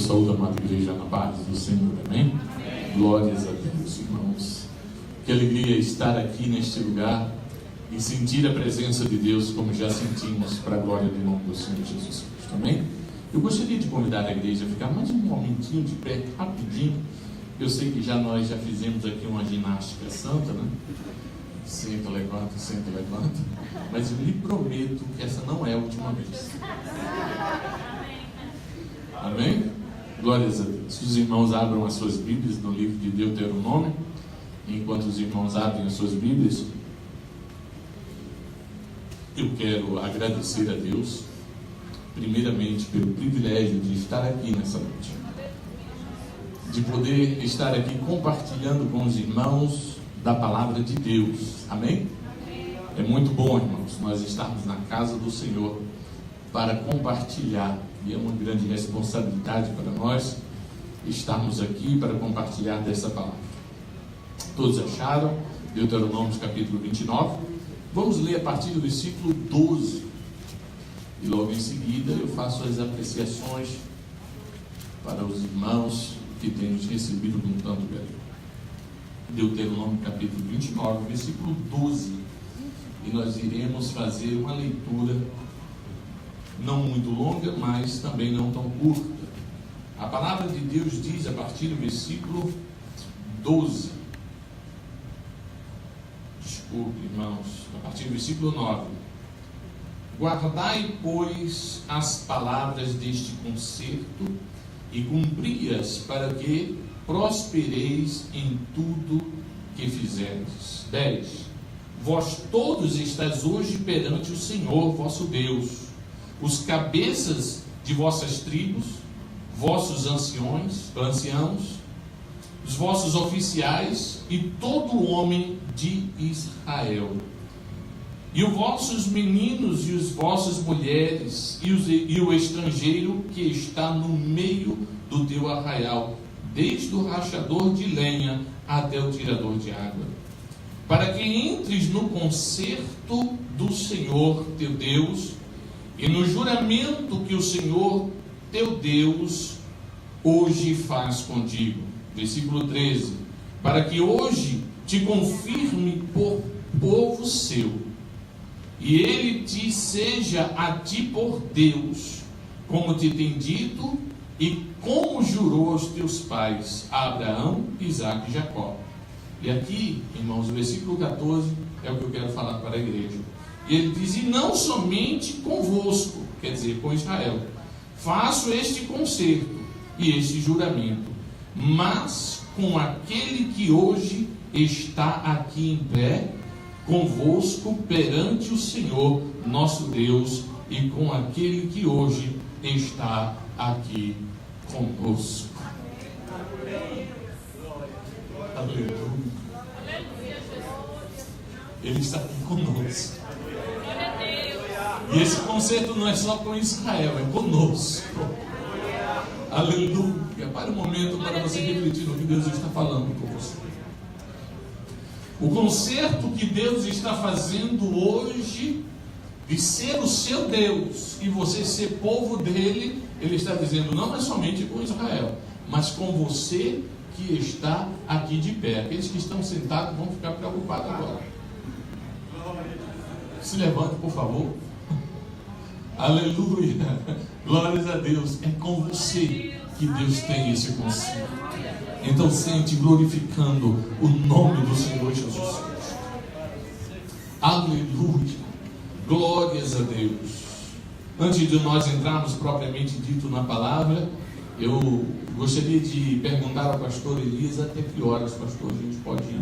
saúdo a amada igreja na paz do Senhor, amém? Glórias a Deus, irmãos. Que alegria estar aqui neste lugar e sentir a presença de Deus como já sentimos, para a glória do nome do Senhor Jesus Cristo, amém? Eu gostaria de convidar a igreja a ficar mais um momentinho de pé, rapidinho. Eu sei que nós já fizemos aqui uma ginástica santa, né? Senta, levanta, mas eu lhe prometo que essa não é a última vez. Amém? Glórias a Deus. Os irmãos abram as suas Bíblias no livro de Deuteronômio. Enquanto os irmãos abrem as suas Bíblias, eu quero agradecer a Deus, primeiramente, pelo privilégio de estar aqui nessa noite, de poder estar aqui compartilhando com os irmãos da palavra de Deus. Amém? É muito bom, irmãos, nós estarmos na casa do Senhor para compartilhar, e é uma grande responsabilidade para nós estarmos aqui para compartilhar dessa palavra. Todos acharam? Deuteronômio capítulo 29. Vamos ler a partir do versículo 12 e logo em seguida eu faço as apreciações para os irmãos que têm nos recebido com tanto carinho. Deuteronômio capítulo 29, versículo 12, e nós iremos fazer uma leitura não muito longa, mas também não tão curta. A palavra de Deus diz a partir do versículo 12, desculpe, irmãos, a partir do versículo 9: guardai, pois, as palavras deste concerto e cumpri-as, para que prospereis em tudo que fizerdes. 10. Vós todos estáis hoje perante o Senhor vosso Deus, os cabeças de vossas tribos, vossos anciãos, os vossos oficiais e todo o homem de Israel, e os vossos meninos e as vossas mulheres, e o estrangeiro que está no meio do teu arraial, desde o rachador de lenha até o tirador de água, para que entres no concerto do Senhor teu Deus e no juramento que o Senhor teu Deus hoje faz contigo. Versículo 13: para que hoje te confirme por povo seu, e ele te seja a ti por Deus, como te tem dito e como jurou aos teus pais, a Abraão, Isaque e Jacó. E aqui, irmãos, o versículo 14 é o que eu quero falar para a igreja. E ele diz: e não somente convosco, quer dizer, com Israel, faço este concerto e este juramento, mas com aquele que hoje está aqui em pé convosco perante o Senhor nosso Deus, e com aquele que hoje está aqui conosco. Aleluia. Ele está aqui conosco. E esse concerto não é só com Israel, é conosco. Aleluia. Para um momento para você refletir no que Deus está falando com você. O concerto que Deus está fazendo hoje de ser o seu Deus e você ser povo dele, ele está dizendo, não é somente com Israel, mas com você que está aqui de pé. Aqueles que estão sentados vão ficar preocupados agora. Se levante, por favor. Aleluia. Glórias a Deus. É com você que Deus tem esse concerto. Então sente glorificando o nome do Senhor Jesus Cristo. Aleluia. Glórias a Deus. Antes de nós entrarmos propriamente dito na palavra, eu gostaria de perguntar ao pastor Elias até que horas, pastor, a gente pode ir.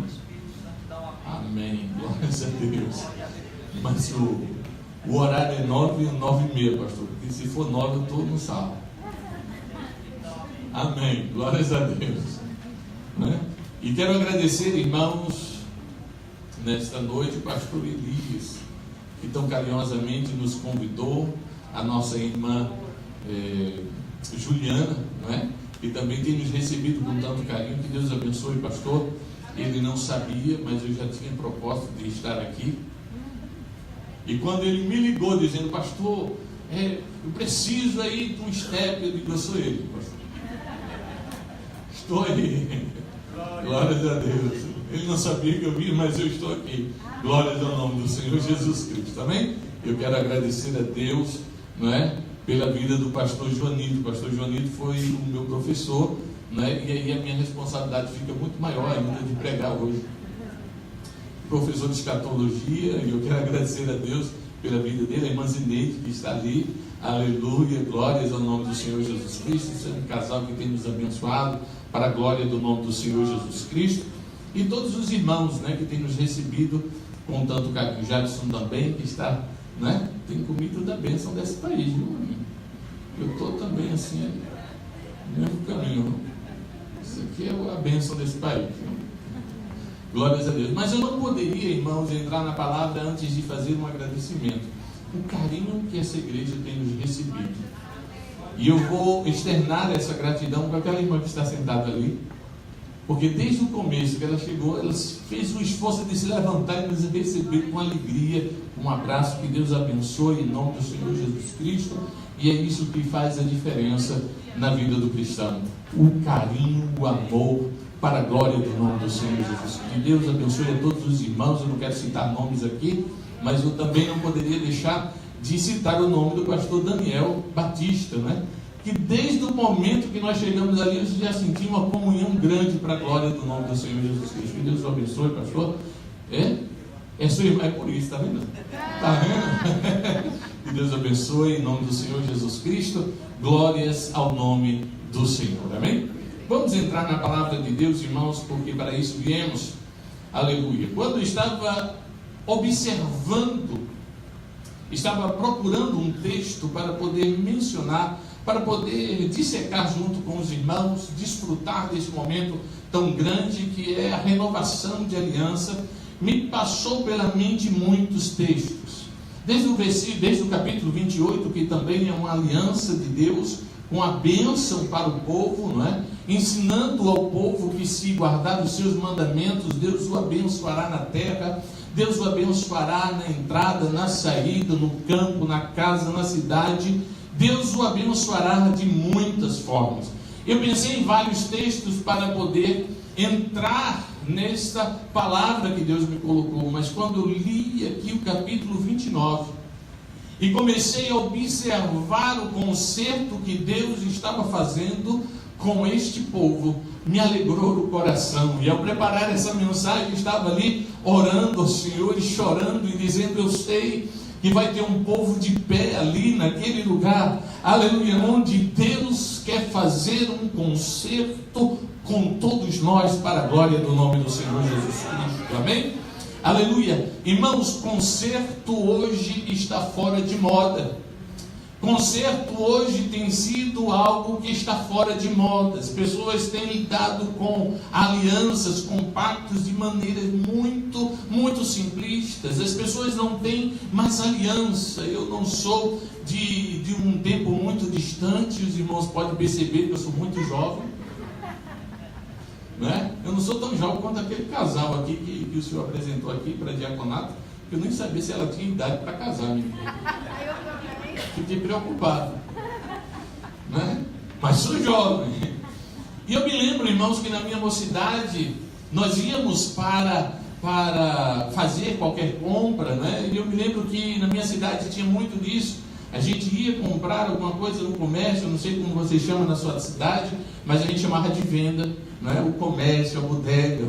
Amém. Glórias a Deus. Mas o horário é 9 e 9h30, pastor. Porque se for 9 eu estou no sábado. Amém. Glórias a Deus. Né? E quero agradecer, irmãos, nesta noite, o pastor Elias, que tão carinhosamente nos convidou, a nossa irmã Juliana, não é? Que também tem nos recebido com tanto carinho. Que Deus abençoe, pastor. Ele não sabia, mas eu já tinha proposta de estar aqui. E quando ele me ligou dizendo, pastor, eu preciso aí de um step, eu digo, eu sou ele, pastor. Estou aí. Glórias a Deus. Ele não sabia que eu vinha, mas eu estou aqui. Glórias ao nome do Senhor Jesus Cristo. Amém? Eu quero agradecer a Deus, não é, pela vida do pastor Joanito. O pastor Joanito foi o meu professor, não é? E aí a minha responsabilidade fica muito maior ainda de pregar hoje. Professor de escatologia, e eu quero agradecer a Deus pela vida dele, a irmã Zineide, que está ali. Aleluia, glórias ao nome do Senhor Jesus Cristo. Isso é um casal que tem nos abençoado para a glória do nome do Senhor Jesus Cristo. E todos os irmãos, né, que têm nos recebido com tanto carinho. Jadson também, que está, né, tem comido da bênção desse país, viu, amigo? Eu estou também assim, no mesmo caminho. Isso aqui é a bênção desse país, viu? Glórias a Deus. Mas eu não poderia, irmãos, entrar na palavra antes de fazer um agradecimento. O carinho que essa igreja tem nos recebido. E eu vou externar essa gratidão com aquela irmã que está sentada ali. Porque desde o começo que ela chegou, ela fez o esforço de se levantar e nos receber com alegria, com um abraço. Que Deus abençoe em nome do Senhor Jesus Cristo. E é isso que faz a diferença na vida do cristão. O carinho, o amor, para a glória do nome do Senhor Jesus. Que Deus abençoe a todos os irmãos. Eu não quero citar nomes aqui, mas eu também não poderia deixar de citar o nome do pastor Daniel Batista, né? Que desde o momento que nós chegamos ali, eu já senti uma comunhão grande para a glória do nome do Senhor Jesus Cristo. Que Deus o abençoe, pastor. É sua irmã, é por isso, está vendo? Está vendo? Que Deus abençoe em nome do Senhor Jesus Cristo. Glórias ao nome do Senhor, amém? Vamos entrar na palavra de Deus, irmãos, porque para isso viemos. Aleluia. Quando eu estava observando, estava procurando um texto para poder mencionar, para poder dissecar junto com os irmãos, desfrutar desse momento tão grande que é a renovação de aliança, me passou pela mente muitos textos. Desde o capítulo 28, que também é uma aliança de Deus, com a bênção para o povo, não é? Ensinando ao povo que se guardar os seus mandamentos, Deus o abençoará na terra, Deus o abençoará na entrada, na saída, no campo, na casa, na cidade. Deus o abençoará de muitas formas. Eu pensei em vários textos para poder entrar nesta palavra que Deus me colocou, mas quando eu li aqui o capítulo 29 e comecei a observar o concerto que Deus estava fazendo com este povo, me alegrou o coração. E ao preparar essa mensagem, estava ali orando ao Senhor e chorando e dizendo: eu sei que vai ter um povo de pé ali naquele lugar, aleluia, onde Deus quer fazer um concerto com todos nós para a glória do nome do Senhor Jesus Cristo, amém? Aleluia. Irmãos, concerto hoje está fora de moda. Concerto hoje tem sido algo que está fora de moda. As pessoas têm lidado com alianças, com pactos de maneiras muito simplistas. As pessoas não têm mais aliança. Eu não sou de um tempo muito distante. Os irmãos podem perceber que eu sou muito jovem, né? Eu não sou tão jovem quanto aquele casal aqui que o senhor apresentou aqui para diaconato, que eu nem sabia se ela tinha idade para casar, menino. Fiquei preocupado, né? Mas sou jovem. E eu me lembro, irmãos, que na minha mocidade nós íamos para fazer qualquer compra, né? E eu me lembro que na minha cidade tinha muito disso. A gente ia comprar alguma coisa no comércio, eu não sei como você chama na sua cidade, mas a gente chamava de venda, né? O comércio, a bodega,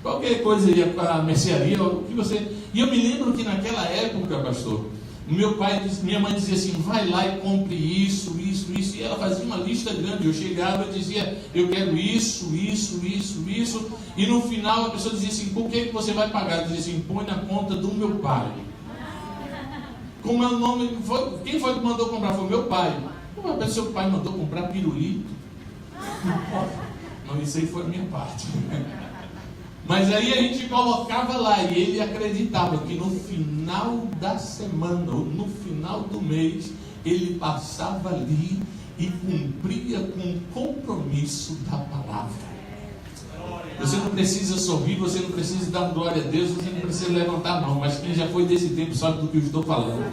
qualquer coisa, ia para a mercearia, o que você... E eu me lembro que naquela época, pastor, minha mãe dizia assim: vai lá e compre isso, e ela fazia uma lista grande. Eu chegava e dizia: eu quero isso, e no final a pessoa dizia assim: por que você vai pagar? Eu dizia assim: põe na conta do meu pai. Como é o nome? Quem foi que mandou comprar? Foi meu pai. Uma vez seu pai mandou comprar pirulito. Não, isso aí foi a minha parte. Mas aí a gente colocava lá e ele acreditava que no final da semana, ou no final do mês, ele passava ali e cumpria com o compromisso da palavra. Você não precisa sorrir, você não precisa dar glória a Deus, você não precisa levantar a mão, mas quem já foi desse tempo sabe do que eu estou falando.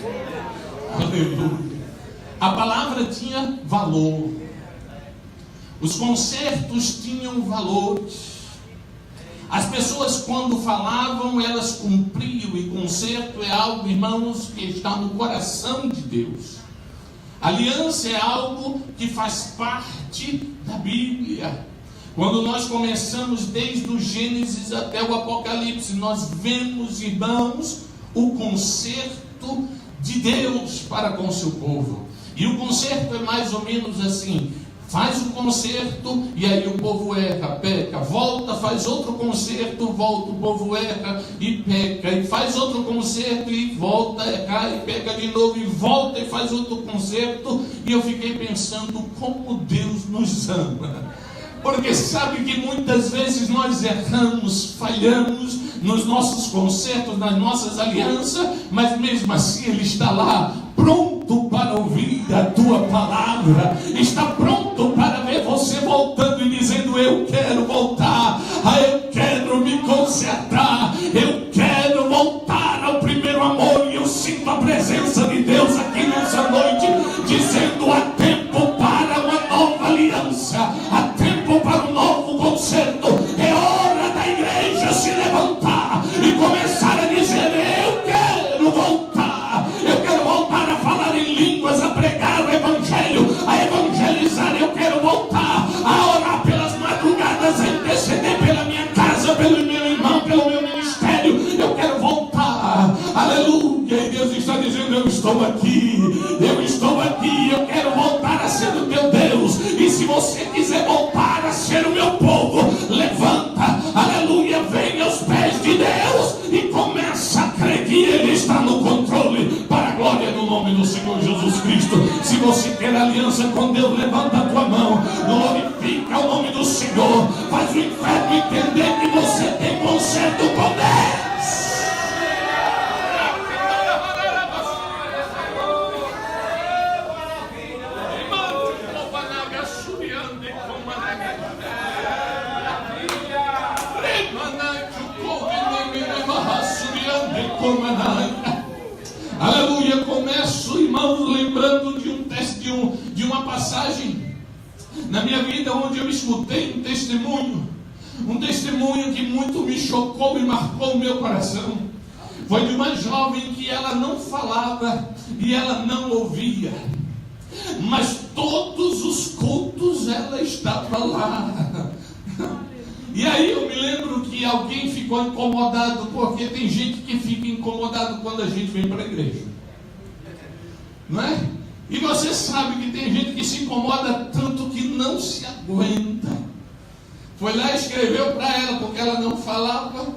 Aleluia. A palavra tinha valor. Os concertos tinham valores. As pessoas, quando falavam, elas cumpriam. E concerto é algo, irmãos, que está no coração de Deus. Aliança é algo que faz parte da Bíblia. Quando nós começamos desde o Gênesis até o Apocalipse, nós vemos, irmãos, o concerto de Deus para com o seu povo. E o concerto é mais ou menos assim: faz o concerto e aí o povo erra, peca, volta, faz outro concerto, volta, o povo erra e peca, e faz outro concerto e volta a errar e peca de novo, e volta e faz outro concerto. E eu fiquei pensando como Deus nos ama, porque sabe que muitas vezes nós erramos, falhamos nos nossos concertos, nas nossas alianças, mas mesmo assim Ele está lá, pronto para ouvir a tua palavra, está pronto para ver você voltando e dizendo: eu quero voltar, eu quero me consertar, eu quero voltar ao primeiro amor. E eu sinto a presença de Deus aqui nessa noite, dizendo: há tempo para uma nova aliança, há tempo para um novo concerto. É hora da igreja se levantar e começar a dizer: eu quero voltar, eu quero voltar a falar em línguas, a pregar o evangelho, a evangelizar. Eu quero voltar a orar pelas madrugadas, a interceder pela minha casa, pelo meu irmão, pelo meu ministério. Eu quero voltar, aleluia. E Deus está dizendo: eu estou aqui, eu quero voltar a ser o teu Deus. E se você quiser voltar a ser o meu povo, levanta, aleluia, vem aos pés de Deus e começa a crer que Ele está no controle, para a glória do nome do Senhor Jesus Cristo. Se você quer aliança com Deus, levanta a tua mão, glorifica o nome do Senhor, faz o inferno entender que você tem conserto com Deus. Aleluia. Começo, irmãos, lembrando de uma passagem na minha vida onde eu escutei um testemunho que muito me chocou e marcou o meu coração. Foi de uma jovem que ela não falava e ela não ouvia, mas todos os cultos ela estava lá. E aí eu me lembro que alguém ficou incomodado, porque tem gente que fica incomodado quando a gente vem para a igreja, não é? E você sabe que tem gente que se incomoda tanto que não se aguenta. Foi lá e escreveu para ela, porque ela não falava,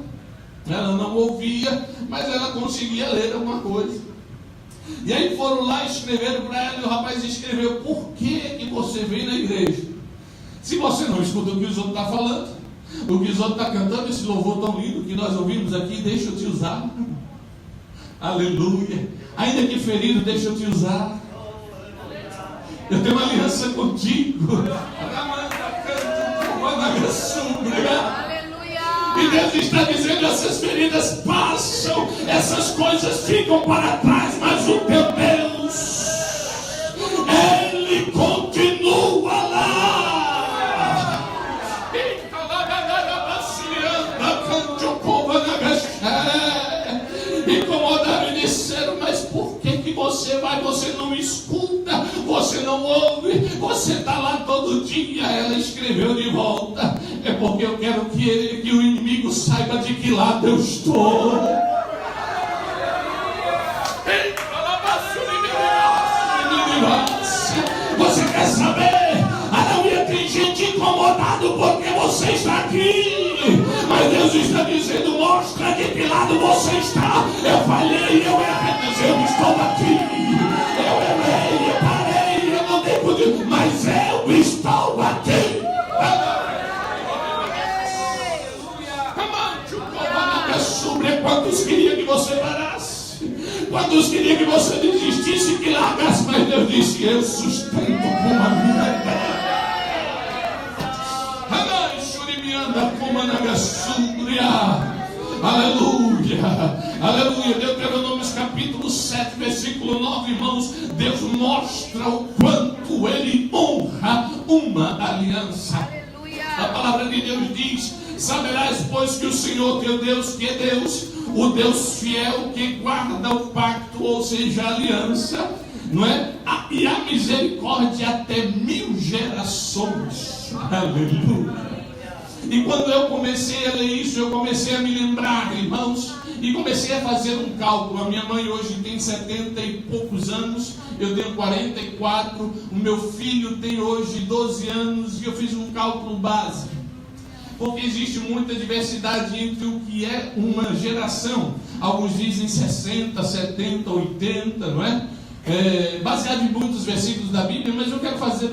ela não ouvia, mas ela conseguia ler alguma coisa. E aí foram lá e escreveram para ela, e o rapaz escreveu: por que você vem na igreja? Se você não escuta o que os outros estão falando, o que os outros estão cantando, esse louvor tão lindo que nós ouvimos aqui, deixa eu te usar. Aleluia. Ainda que ferido, deixa eu te usar. Eu tenho uma aliança contigo. E Deus está dizendo: essas feridas passam, essas coisas ficam para trás, mas o teu Deus, Ele continua lá. Incomodaram e disseram: mas por que você vai? Você não escuta, você não ouve, você está lá todo dia. Ela escreveu de volta: é porque eu quero que o inimigo saiba de que lado eu estou. Você quer saber? Aleluia, tem gente incomodado porque você está aqui, mas Deus está dizendo: mostra de que lado você está. Eu falhei, eu errei, mas eu estou aqui. Eu errei, eu parei, eu não devo dizer, mas eu estou aqui. Quantos queriam que você parasse? Quantos queriam que você desistisse, que largasse? Mas Deus disse: eu sustento com a minha terra. Aleluia, aleluia. Deuteronômio capítulo 7, versículo 9, irmãos. Deus mostra o quanto Ele honra uma aliança. Aleluia. A palavra de Deus diz: saberás, pois, que o Senhor teu Deus, que é Deus, o Deus fiel, que guarda o pacto, ou seja, a aliança, não é? E a misericórdia até 1000 gerações. Aleluia. E quando eu comecei a ler isso, eu comecei a me lembrar, irmãos, e comecei a fazer um cálculo. A minha mãe hoje tem 70 e poucos anos, eu tenho 44, o meu filho tem hoje 12 anos, e eu fiz um cálculo básico. Porque existe muita diversidade entre o que é uma geração. Alguns dizem 60, 70, 80, não é? Baseado em muitos versículos da Bíblia, mas eu quero fazer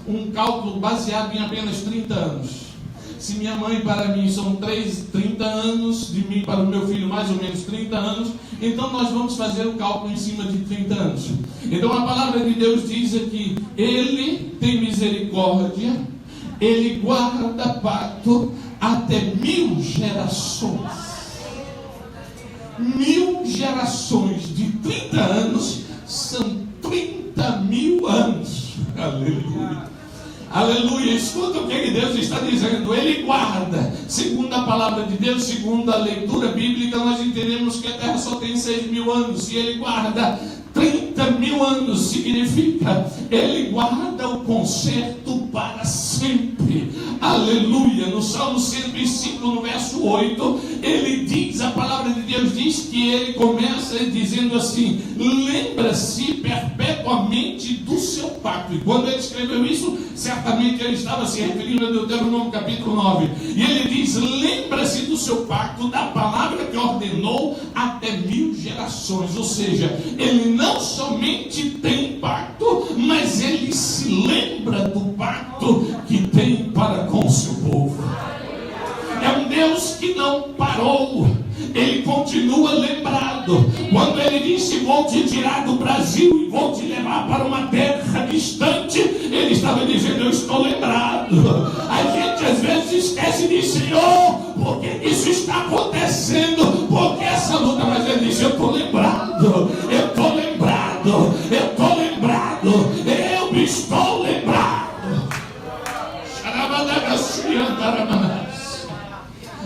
um cálculo baseado em apenas 30 anos. Se minha mãe para mim são 30 anos, de mim para o meu filho mais ou menos 30 anos, então nós vamos fazer o cálculo em cima de 30 anos. Então a palavra de Deus diz aqui: Ele tem misericórdia, Ele guarda pacto até 1000 gerações. 1000 gerações de 30 anos são 30.000 anos. Aleluia. Aleluia. Escuta o que Deus está dizendo. Ele guarda. Segundo a palavra de Deus, segundo a leitura bíblica, nós entendemos que a terra só tem 6.000 anos. E Ele guarda 30.000 anos. Significa, Ele guarda o conserto para sempre. Aleluia. No Salmo 105, no verso 8, ele diz, a palavra de Deus diz que ele começa dizendo assim: lembra-se perpetuamente do seu pacto. E quando ele escreveu isso, certamente ele estava se referindo a Deuteronômio capítulo 9. E ele diz: lembra-se do seu pacto, da palavra que ordenou até 1000 gerações. Ou seja, ele não somente tem pacto, mas ele se lembra do pacto que tem para com o seu povo. É um Deus que não parou, Ele continua lembrado. Quando Ele disse: vou te tirar do Brasil e vou te levar para uma terra distante, Ele estava dizendo: eu estou lembrado. A gente às vezes esquece de: Senhor, por que isso está acontecendo? Por que essa luta? Mas Ele disse: eu estou lembrado, eu estou lembrado, eu estou lembrado, eu estou lembrado.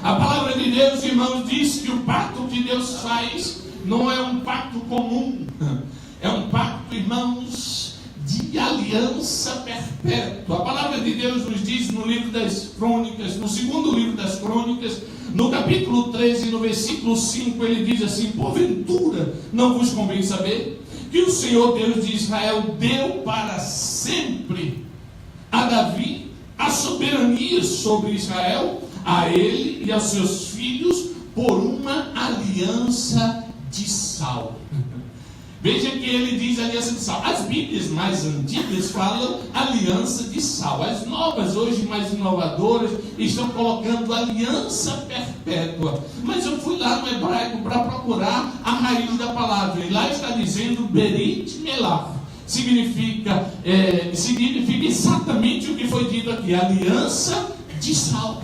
A palavra de Deus, irmãos, diz que o pacto que Deus faz não é um pacto comum, é um pacto, irmãos, de aliança perpétua. A palavra de Deus nos diz no livro das Crônicas, no segundo livro das Crônicas, no capítulo 13, no versículo 5, ele diz assim: porventura não vos convém saber que o Senhor Deus de Israel deu para sempre a Davi a soberania sobre Israel, a ele e aos seus filhos, por uma aliança de sal. Veja que ele diz aliança de sal. As Bíblias mais antigas falam aliança de sal. As novas, hoje mais inovadoras, estão colocando aliança perpétua. Mas eu fui lá no hebraico para procurar a raiz da palavra, e lá está dizendo Berit Melach. Significa exatamente o que foi dito aqui: aliança de sal.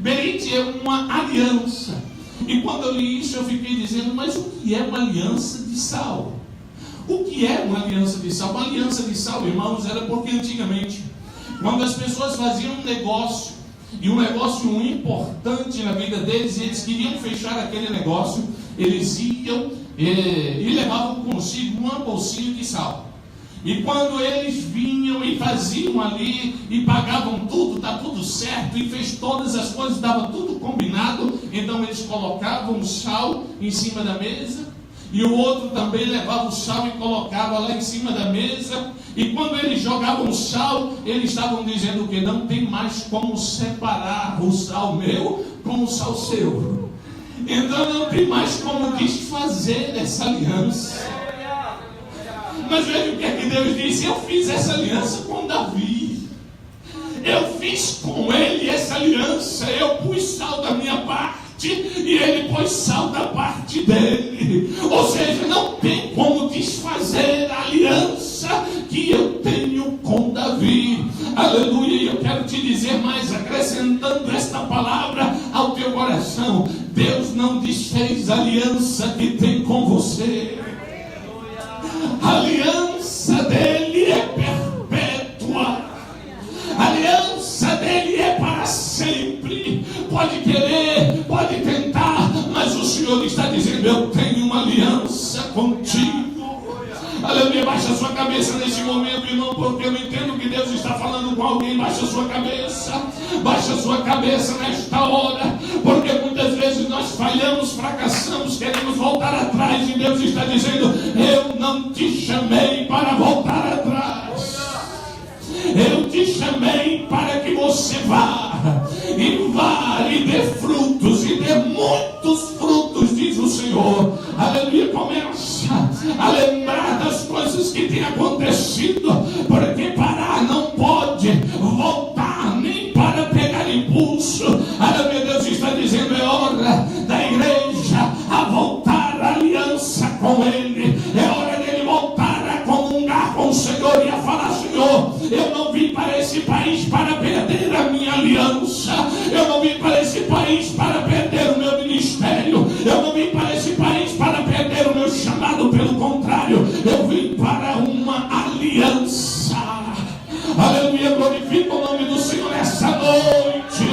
Berit é uma aliança. E quando eu li isso, eu fiquei dizendo: mas o que é uma aliança de sal? O que é uma aliança de sal? Uma aliança de sal, irmãos, era porque antigamente, quando as pessoas faziam um negócio, e um negócio importante na vida deles, e eles queriam fechar aquele negócio, eles iam e levavam consigo uma bolsinha de sal. E quando eles vinham e faziam ali e pagavam tudo, está tudo certo, e fez todas as coisas, estava tudo combinado, então eles colocavam o sal em cima da mesa, e o outro também levava o sal e colocava lá em cima da mesa. E quando eles jogavam o sal, eles estavam dizendo que não tem mais como separar o sal meu com o sal seu. Então não tem mais como desfazer essa aliança. Mas veja o que é que Deus disse: eu fiz essa aliança com Davi, eu fiz com ele essa aliança, eu pus sal da minha parte e ele pôs sal da parte dele. Ou seja, não tem como desfazer a aliança que eu tenho com Davi. Aleluia. E eu quero te dizer mais, acrescentando esta palavra ao teu coração: Deus não desfez a aliança que tem com você. A aliança dele é perpétua. pode querer, pode tentar, mas o Senhor está dizendo: eu tenho uma aliança contigo. Aleluia. Baixa a sua cabeça nesse momento, irmão, porque eu entendo que Deus está falando com alguém. Baixa a sua cabeça, baixa a sua cabeça nesta hora, porque muitas vezes nós falhamos, fracassamos, queremos voltar atrás, e Deus está dizendo: eu não te chamei para voltar atrás. Eu te chamei para que você vá e dê frutos, e dê muitos frutos, diz o Senhor. Aleluia. Começa a lembrar das coisas que têm acontecido, porque parar não pode, voltar nem para pegar impulso. Aleluia. Deus está dizendo: é hora da igreja a voltar à aliança com Ele. É hora dele voltar a comungar com o Senhor e a falar: Senhor, eu não vim para esse país para perder a minha aliança. Eu não vim para esse país para perder o meu ministério. Eu não vim para esse país para perder o meu chamado. Pelo contrário, eu vim para uma aliança. Aleluia. Glorifica o nome do Senhor essa noite,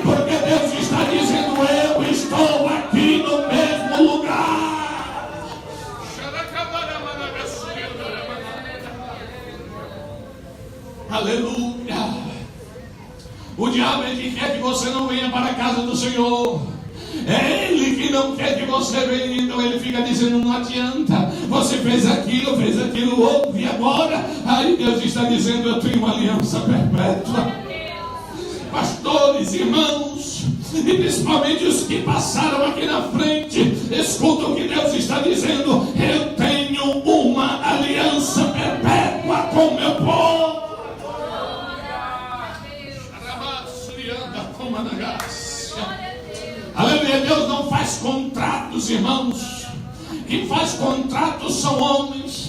porque Deus está dizendo: eu estou aqui no mesmo lugar. Aleluia. O diabo é que quer que você não venha para a casa do Senhor. É ele que não quer que você venha. Então ele fica dizendo: não adianta, você fez aquilo outro, e agora? Aí Deus está dizendo: eu tenho uma aliança perpétua. Pastores, irmãos, e principalmente os que passaram aqui na frente, escuta o que Deus está dizendo: eu tenho uma aliança perpétua com o meu povo. Aleluia. Deus não faz contratos, irmãos. Quem faz contratos são homens.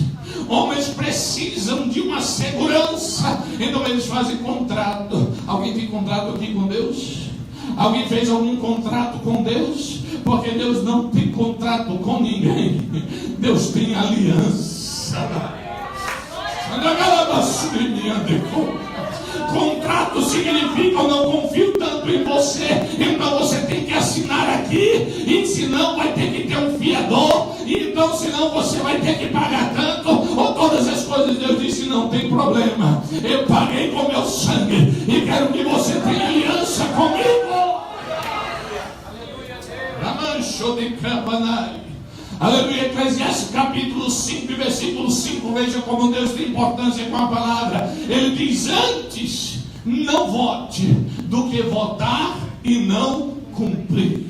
Homens precisam de uma segurança, então eles fazem contrato. Alguém tem contrato aqui com Deus? Alguém fez algum contrato com Deus? Porque Deus não tem contrato com ninguém. Deus tem aliança. Contrato significa: eu não confio tanto em você, então você tem que assinar aqui, e senão vai ter que ter um fiador, então senão você vai ter que pagar tanto, ou todas as coisas. Deus disse: não tem problema, eu paguei com meu sangue, e quero que você tenha aliança comigo. Ramancho de Campanai. Aleluia. Eclesiastes capítulo 5, versículo 5. Veja como Deus tem importância com a palavra. Ele diz: antes não vote do que votar e não cumprir.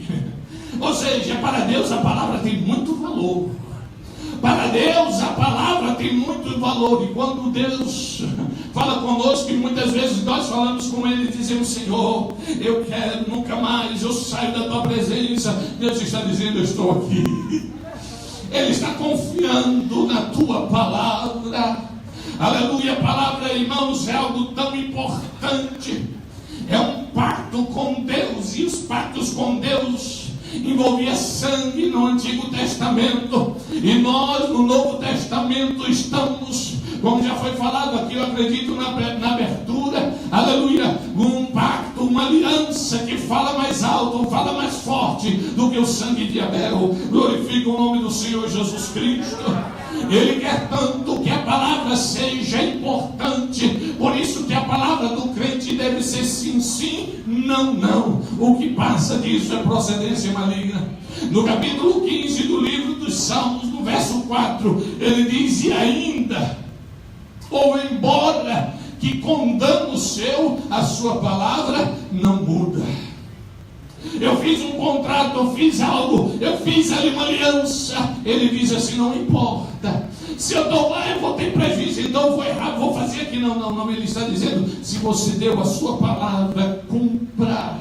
Ou seja, para Deus a palavra tem muito valor. Para Deus a palavra tem muito valor. E quando Deus fala conosco, e muitas vezes nós falamos com Ele e dizemos: Senhor, eu quero nunca mais, eu saio da tua presença. Deus está dizendo: eu estou aqui. Ele está confiando na tua palavra. Aleluia. A palavra, irmãos, é algo tão importante. É um pacto com Deus. E os pactos com Deus envolvia sangue no Antigo Testamento. E nós, no Novo Testamento, estamos, como já foi falado aqui, eu acredito na abertura, aleluia, um pacto, uma aliança que fala mais alto, fala mais forte do que o sangue de Abel. Glorifica o nome do Senhor Jesus Cristo. Ele quer tanto que a palavra seja importante. Por isso que a palavra do crente deve ser sim, sim, não, não. O que passa disso é procedência maligna. No capítulo 15 do livro dos Salmos, no verso 4, ele diz: e ainda, ou embora que com dano seu, a sua palavra não muda. Eu fiz um contrato, eu fiz algo, eu fiz ali uma aliança. Ele diz assim: não importa, se eu dou lá eu vou ter prejuízo, então eu vou errar, vou fazer aqui. Não, ele está dizendo: se você deu a sua palavra, cumpra.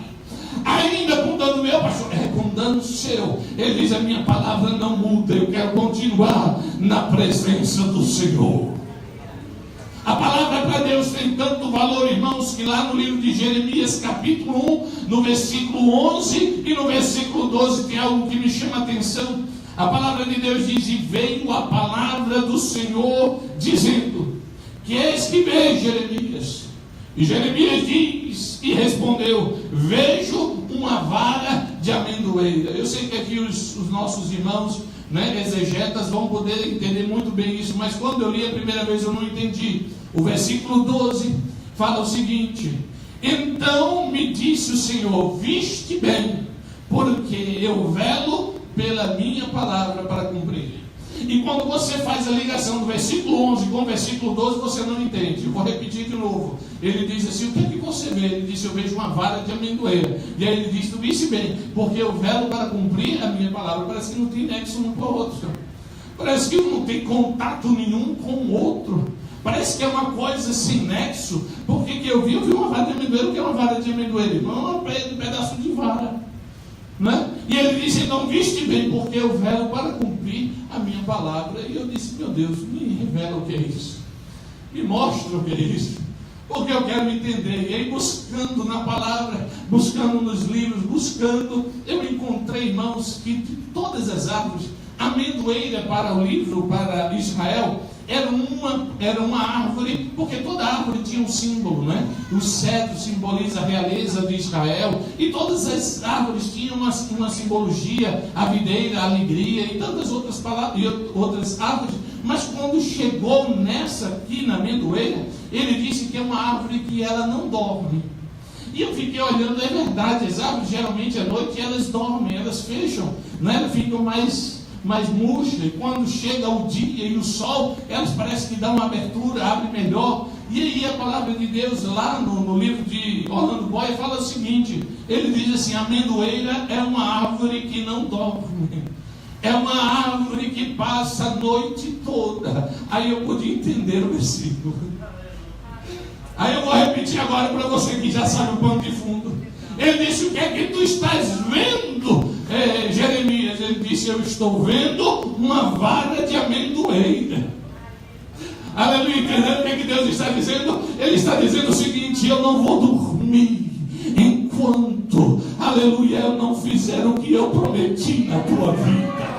Ainda com dano meu, pastor, com dano seu. Ele diz: a minha palavra não muda, eu quero continuar na presença do Senhor. A palavra para Deus tem tanto valor, irmãos, que lá no livro de Jeremias, capítulo 1, no versículo 11 e no versículo 12, tem algo que me chama a atenção. A palavra de Deus diz: e veio a palavra do Senhor, dizendo: que eis que vês, Jeremias? E Jeremias diz e respondeu: vejo uma vara de amendoeira. Eu sei que aqui os nossos irmãos, exegetas, vão poder entender muito bem isso, mas quando eu li a primeira vez eu não entendi. O versículo 12 fala o seguinte: então me disse o Senhor, viste bem, porque eu velo pela minha palavra para cumprir. E quando você faz a ligação do versículo 11 com o versículo 12, você não entende. Eu vou repetir de novo. Ele diz assim: o que é que você vê? Ele disse: eu vejo uma vara de amendoeira. E aí ele diz: tu viste bem, porque eu velo para cumprir a minha palavra. Parece que não tem nexo um com o outro. Parece que não tem contato nenhum com o outro. Parece que é uma coisa sem nexo. Porque que eu vi uma vara de amendoeira. O que é uma vara de amendoeira? Não é um pedaço de vara, né? E ele disse: então viste bem, porque eu velo para cumprir a minha palavra. E eu disse: meu Deus, me revela o que é isso, me mostra o que é isso, porque eu quero entender. E aí, buscando na palavra, buscando nos livros, buscando, eu encontrei, irmãos, que de todas as árvores, a amendoeira para o livro, para Israel, era uma árvore, porque toda árvore tinha um símbolo, né? O cedro simboliza a realeza de Israel, e todas as árvores tinham uma simbologia, a videira, a alegria, e tantas outras palavras, e outras árvores. Mas quando chegou nessa aqui, na amendoeira, ele disse que é uma árvore que ela não dorme. E eu fiquei olhando, é verdade, as árvores geralmente à noite elas dormem, elas fecham, né? Elas ficam mais murcha, e quando chega o dia e o sol, elas parecem que dão uma abertura, abrem melhor. E aí a palavra de Deus lá no livro de Orlando Boy fala o seguinte: ele diz assim: a amendoeira é uma árvore que não dorme, é uma árvore que passa a noite toda. Aí eu pude entender o versículo. Aí eu vou repetir agora para você que já sabe o pano de fundo. Ele disse: o que é que tu estás vendo, Jeremias? Ele disse: eu estou vendo uma vara de amendoeira. Aleluia. Entendendo o que é que Deus está dizendo? Ele está dizendo o seguinte: eu não vou dormir enquanto, aleluia, eu não fizer o que eu prometi na tua vida.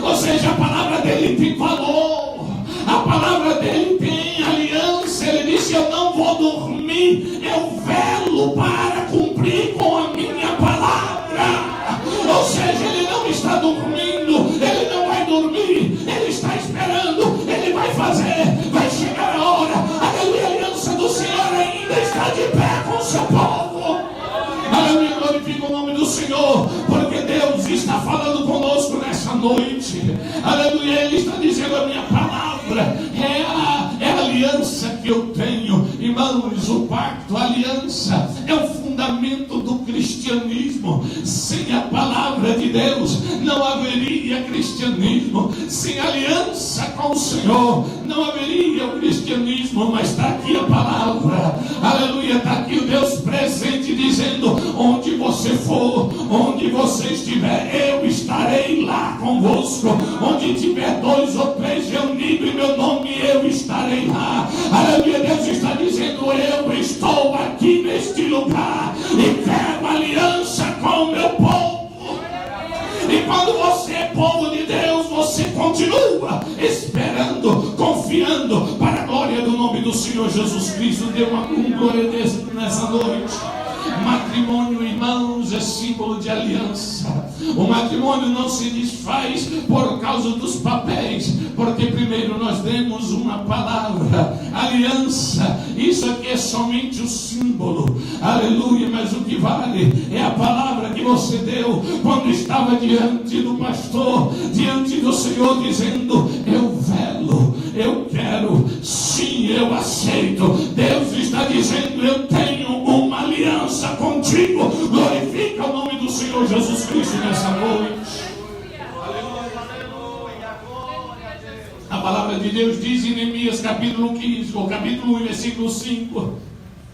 Ou seja, a palavra dele tem valor, a palavra dele tem aliança. Ele disse: eu não vou dormir, eu velo para cumprir com a minha palavra. Ou seja, ele não está dormindo, ele não vai dormir, ele está esperando, ele vai fazer, vai chegar a hora. Aleluia, a aliança do Senhor ainda está de pé com o seu povo. Aleluia, glorifica o nome do Senhor, porque Deus está falando conosco nessa noite. Aleluia, ele está dizendo: a minha palavra é a aliança que eu tenho. Irmãos, o pacto, a aliança é o fundamento do cristianismo. Sem a palavra de Deus não haveria cristianismo. Sem aliança com o Senhor não haveria o cristianismo. Mas está aqui a palavra, aleluia, está aqui o Deus presente dizendo: onde você for, onde você estiver, eu estarei lá convosco. Onde tiver 2 ou 3 reunidos em meu nome, eu estarei lá. Aleluia, Deus está dizendo: eu estou aqui neste lugar e quero aliança com o meu povo. E quando você é povo de Deus, você continua esperando, confiando, para a glória do nome do Senhor Jesus Cristo. Dê uma glória a Deus nessa noite. Matrimônio, irmãos, é símbolo de aliança. O matrimônio não se desfaz por causa dos papéis, porque primeiro nós demos uma palavra, aliança. Isso aqui é somente o símbolo, aleluia, mas o que vale é a palavra que você deu quando estava diante do pastor, diante do Senhor, dizendo: eu velo, eu quero, sim, eu aceito. Deus está dizendo: eu tenho uma aliança contigo. Glorifica o nome do Senhor Jesus Cristo nessa noite. A palavra de Deus diz em Neemias capítulo 15, ou capítulo 1, versículo 5,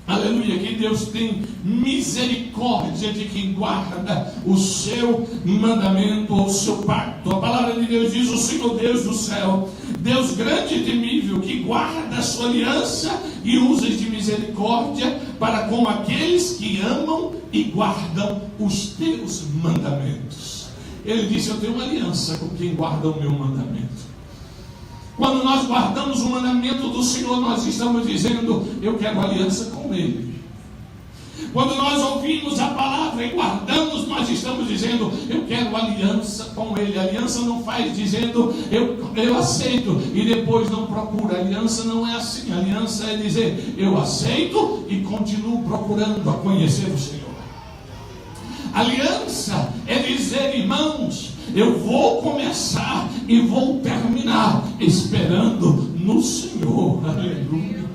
aleluia, que Deus tem misericórdia de quem guarda o seu mandamento ou o seu pacto. A palavra de Deus diz: o Senhor Deus do céu, Deus grande e temível, que guarda a sua aliança e usa de misericórdia para com aqueles que amam e guardam os teus mandamentos. Ele disse: eu tenho uma aliança com quem guarda o meu mandamento. Quando nós guardamos o mandamento do Senhor, nós estamos dizendo: eu quero aliança com Ele. Quando nós ouvimos ouvimos a palavra e guardamos, nós estamos dizendo, eu quero aliança com Ele. Aliança não faz dizendo, eu aceito e depois não procura. Aliança não é assim. Aliança é dizer, eu aceito e continuo procurando a conhecer o Senhor. Aliança é dizer, irmãos, eu vou começar e vou terminar esperando no Senhor. Aleluia.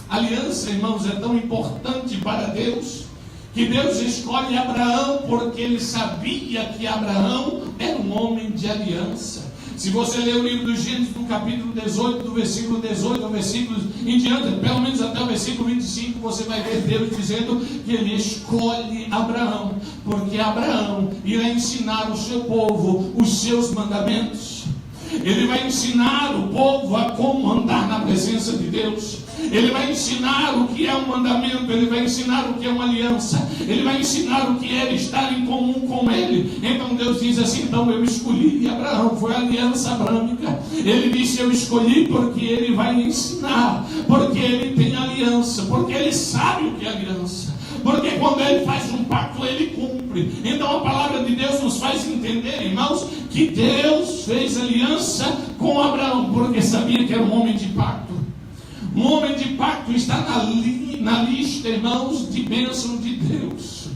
Aliança, irmãos, é tão importante para Deus, que Deus escolhe Abraão porque Ele sabia que Abraão era um homem de aliança. Se você ler o livro dos Gênesis, no capítulo 18, do versículo 18 ao versículo em diante, pelo menos até o versículo 25, você vai ver Deus dizendo que Ele escolhe Abraão, porque Abraão irá ensinar o seu povo os seus mandamentos. Ele vai ensinar o povo a como andar na presença de Deus. Ele vai ensinar o que é um mandamento. Ele vai ensinar o que é uma aliança. Ele vai ensinar o que é estar em comum com Ele. Então Deus diz assim, então eu escolhi Abraão, foi a aliança abrâmica. Ele disse, eu escolhi porque Ele vai ensinar, porque Ele tem aliança, porque Ele sabe o que é aliança. Porque quando Ele faz um pacto, Ele cumpre. Então a palavra de Deus nos faz entender, irmãos, que Deus fez aliança com Abraão, porque sabia que era um homem de pacto. Um homem de pacto está na lista, irmãos, de bênção de Deus.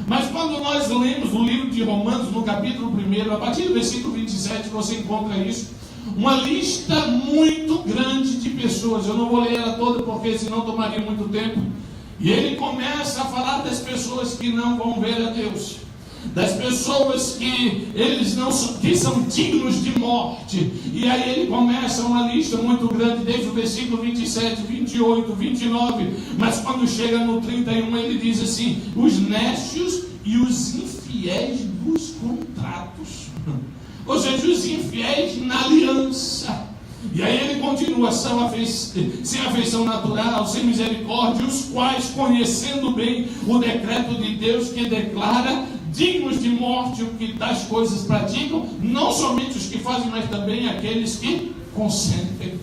Mas quando nós lemos o livro de Romanos, no capítulo 1, a partir do versículo 27, você encontra isso. Uma lista muito grande de pessoas. Eu não vou ler ela toda, porque senão tomaria muito tempo. E ele começa a falar das pessoas que não vão ver a Deus, das pessoas que são dignos de morte. E aí ele começa uma lista muito grande, desde o versículo 27, 28, 29. Mas quando chega no 31, ele diz assim, os nécios e os infiéis dos contratos. Ou seja, os infiéis na aliança. E aí ele continua, sem afeição natural, sem misericórdia, os quais, conhecendo bem o decreto de Deus que declara dignos de morte o que tais coisas praticam, não somente os que fazem, mas também aqueles que consentem.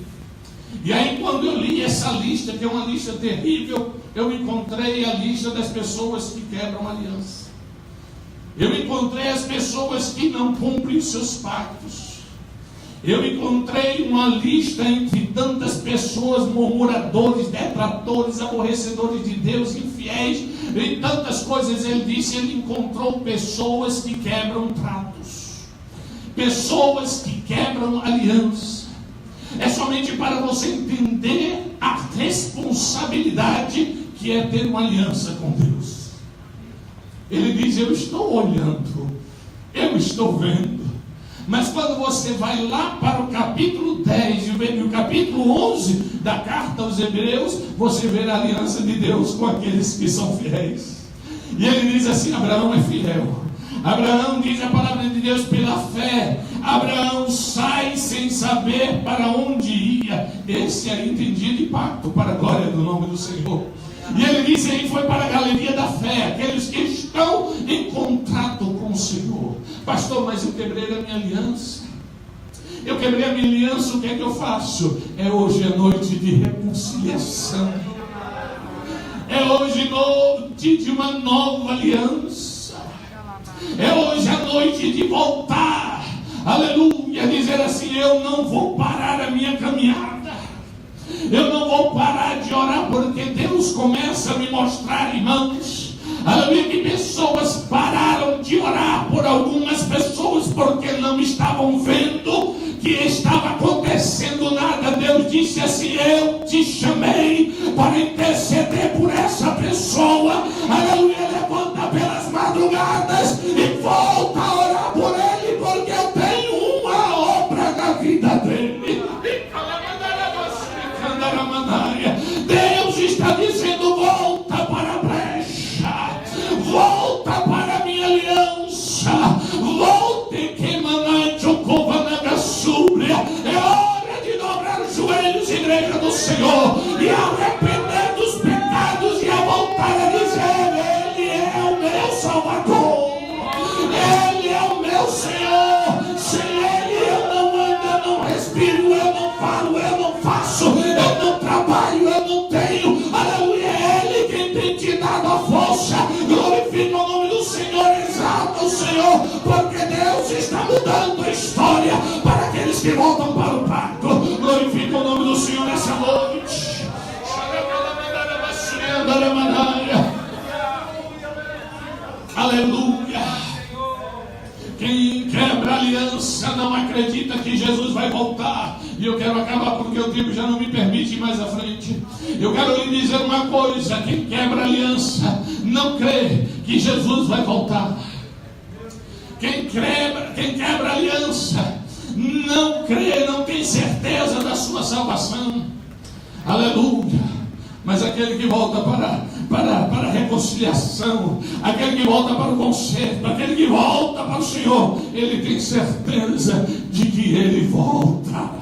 E aí quando eu li essa lista, que é uma lista terrível, eu encontrei a lista das pessoas que quebram aliança. Eu encontrei as pessoas que não cumprem os seus pactos. Eu encontrei uma lista entre tantas pessoas, murmuradores, detratores, aborrecedores de Deus, infiéis, e tantas coisas. Ele disse, ele encontrou pessoas que quebram tratos, pessoas que quebram aliança. É somente para você entender a responsabilidade que é ter uma aliança com Deus. Ele diz, eu estou olhando, eu estou vendo. Mas quando você vai lá para o capítulo 10 e o capítulo 11 da carta aos Hebreus, você vê a aliança de Deus com aqueles que são fiéis. E ele diz assim, Abraão é fiel. Abraão, diz a palavra de Deus, pela fé, Abraão sai sem saber para onde ia. Esse é entendido de pacto, para a glória do nome do Senhor. E ele disse, ele foi para a galeria da fé, aqueles que estão em contrato com o Senhor. Pastor, mas eu quebrei a minha aliança. Eu quebrei a minha aliança, o que é que eu faço? É hoje a noite de reconciliação. É hoje noite de uma nova aliança. É hoje a noite de voltar. Aleluia, dizer assim, eu não vou parar a minha caminhada. Eu não vou parar de orar, porque Deus começa a me mostrar, irmãos, aleluia, que pessoas pararam de orar por algumas pessoas, porque não estavam vendo que estava acontecendo nada. Deus disse assim, eu te chamei para interceder por essa pessoa, aleluia, levanta pelas madrugadas e volta a orar por ele, porque eu tenho uma obra na vida dele. Deus está dizendo, volta para a brecha, volta para a minha aliança, volte que manante o covanaga súbria. É hora de dobrar os joelhos, igreja do Senhor, e arrepender dos pecados e a voltar a dizer, Ele é o meu Salvador, Ele é o meu Senhor. Sem Ele eu não ando, eu não respiro, eu não falo, eu não faço, eu não trabalho, eu não tenho. Aleluia, é Ele quem tem te dado a força. força. Glorifica o nome do Senhor, exalta o Senhor, porque Deus está mudando a história para aqueles que voltam para o pacto. Glorifica o nome do Senhor nessa noite. Aleluia. Quem quebra a aliança não acredita que Jesus vai voltar. E eu quero acabar porque o tempo já não me permite ir mais à frente. Eu quero lhe dizer uma coisa: quem quebra a aliança não crê que Jesus vai voltar. Quem quebra a aliança não crê, não tem certeza da sua salvação. Aleluia. Mas aquele que volta para a reconciliação, aquele que volta para o conserto, aquele que volta para o Senhor, ele tem certeza de que ele volta.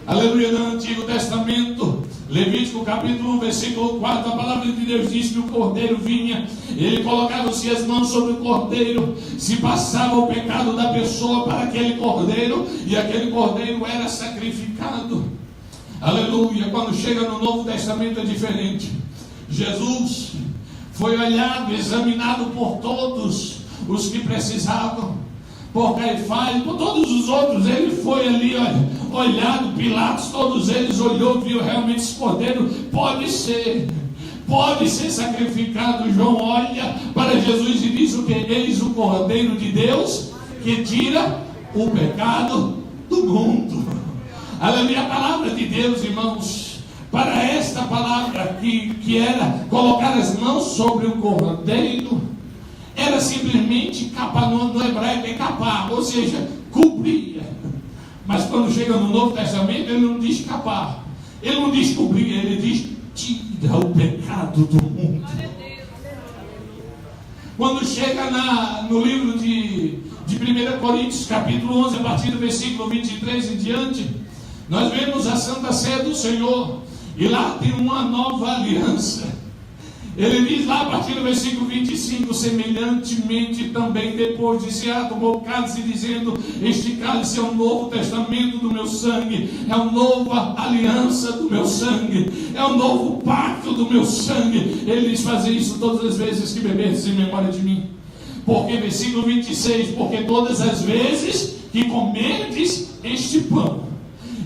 Aleluia. No Antigo Testamento, Levítico capítulo 1, versículo 4, a palavra de Deus diz que o cordeiro vinha, ele colocava-se as mãos sobre o cordeiro, se passava o pecado da pessoa para aquele cordeiro, e aquele cordeiro era sacrificado. Aleluia. Quando chega no Novo Testamento é diferente. Jesus foi olhado, examinado por todos os que precisavam, por Caifás, por todos os outros. Ele foi ali, olhado, Pilatos, todos eles olhou, viu realmente esse cordeiro pode ser sacrificado. João olha para Jesus e diz o que? Eis o cordeiro de Deus que tira o pecado do mundo. Aleluia. A palavra de Deus, irmãos, para esta palavra que era colocar as mãos sobre o cordeiro, era simplesmente capar, no hebraico é capar, ou seja, cobria. Mas quando chega no Novo Testamento, ele não diz capar, ele não diz cobrir, ele diz tira o pecado do mundo. Quando chega no livro de 1 Coríntios, capítulo 11, a partir do versículo 23 em diante, nós vemos a Santa Ceia do Senhor, e lá tem uma nova aliança. Ele diz lá a partir do versículo 25: semelhantemente também depois de cear tomou o cálice, dizendo: este cálice é um novo testamento do meu sangue, é uma nova aliança do meu sangue, é um novo pacto do meu sangue. Ele diz: fazer isso todas as vezes que beberdes em memória de mim. Porque, versículo 26, porque todas as vezes que comerdes este pão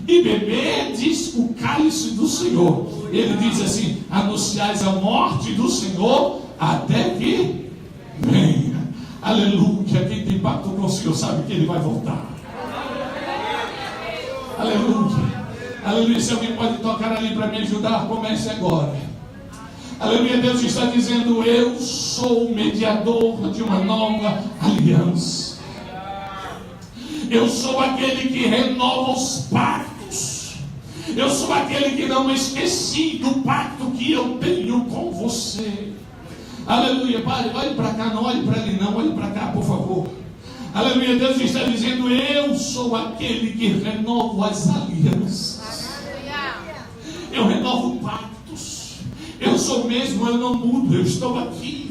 e beberdes o cálice do Senhor, ele diz assim: anunciais a morte do Senhor até que venha. Aleluia. Quem tem pacto com o Senhor sabe que ele vai voltar. Aleluia. Aleluia. Se alguém pode tocar ali para me ajudar, comece agora. Aleluia. Deus está dizendo: eu sou o mediador de uma nova aliança. Eu sou aquele que renova os pactos. Eu sou aquele que não esqueci do pacto que eu tenho com você. Aleluia. Pare, olhe para cá, não olhe para ali não, olhe para cá, por favor. Aleluia. Deus está dizendo: eu sou aquele que renovo as alianças. Eu renovo pactos. Eu sou mesmo, eu não mudo, eu estou aqui.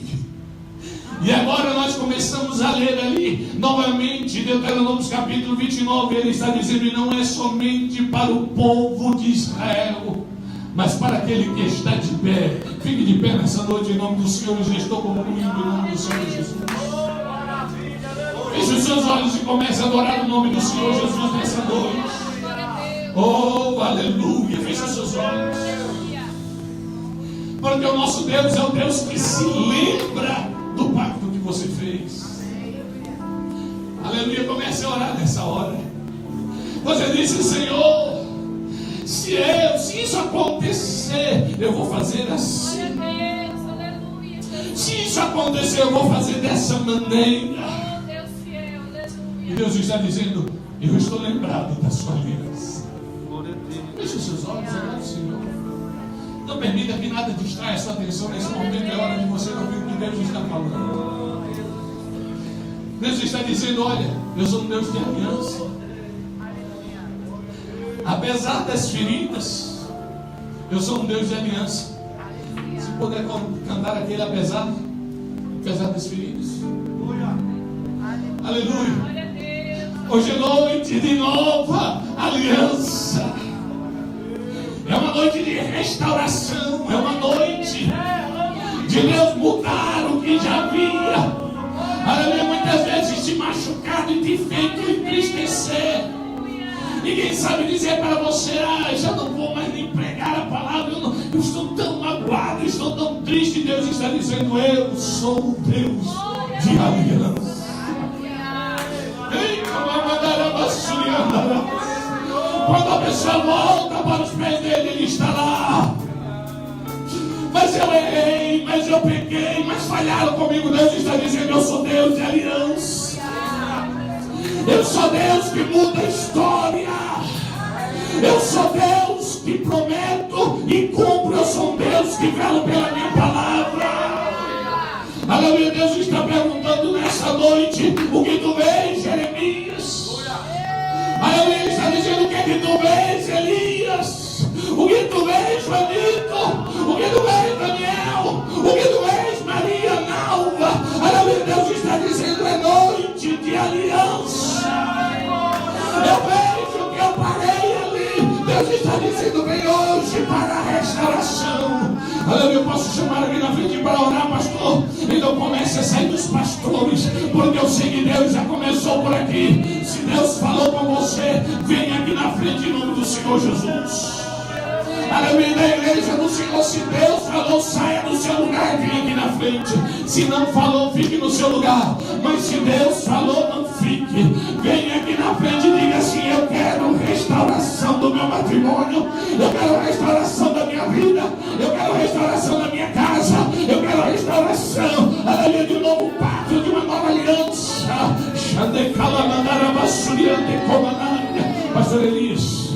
E agora nós começamos a ler ali novamente Deuteronômio capítulo 29. Ele está dizendo: e não é somente para o povo de Israel, mas para aquele que está de pé. Fique de pé nessa noite em nome do Senhor. Eu já estou concluindo em nome do Senhor Jesus. Feche os seus olhos e comece a adorar o nome do Senhor Jesus nessa noite. Oh, aleluia. Feche os seus olhos, porque o nosso Deus é o Deus que se lembra do pacto que você fez. Aleluia. Comece a orar nessa hora. Você disse: Senhor, se isso acontecer, eu vou fazer assim. Se isso acontecer, eu vou fazer dessa maneira. E Deus está dizendo: eu estou lembrado da sua aliança. Feche os seus olhos, adore o Senhor. Não permita que nada distraia a sua atenção nesse momento. É hora de você ouvir o que Deus está falando. Deus está dizendo: olha, eu sou um Deus de aliança. Apesar das feridas, eu sou um Deus de aliança. Se puder cantar aquele apesar das feridas. Aleluia. Hoje é noite de nova aliança. É uma noite de restauração. É uma noite de Deus mudar o que já havia. Aleluia, muitas vezes te machucado e te feito entristecer. Ninguém sabe dizer para você: já não vou mais nem pregar a palavra, eu estou tão magoado, estou tão triste. Deus está dizendo: eu sou o Deus de aliança. Quando a pessoa volta para os pés dele, ele está lá. Mas eu errei, mas eu pequei, mas falharam comigo. Deus está dizendo: eu sou Deus de aliança. Eu sou Deus que muda a história. Eu sou Deus que prometo e cumpro. Eu sou um Deus que velo pela minha palavra. Aleluia. Deus está perguntando nessa noite: o que tu vês, Jeremias? Aleluia. Ele está dizendo: o que tu vês, Elias? O que tu vês, Juanito? O que tu vês, Daniel? O que tu vês, Maria Nalva? Aleluia. Deus está dizendo: é noite de aliança. Eu vejo que eu parei ali. Deus está dizendo: vem hoje para a restauração. Aleluia. Eu posso chamar aqui na frente para orar, pastor? Então comece a sair dos pastores, porque eu sei que Deus já começou por aqui. Se Deus falou com você, vem aqui na frente em nome do Senhor Jesus. Aleluia. Da igreja do Senhor, se Deus falou, saia do seu lugar e vem aqui na frente. Se não falou, fique no seu lugar. Mas se Deus falou, não fique. Venha aqui na frente e diga assim: eu quero restauração do meu matrimônio, eu quero restauração da minha vida, eu quero restauração da minha casa, eu quero restauração, aleluia, de um novo pacto, de uma nova aliança. Pastor Elias.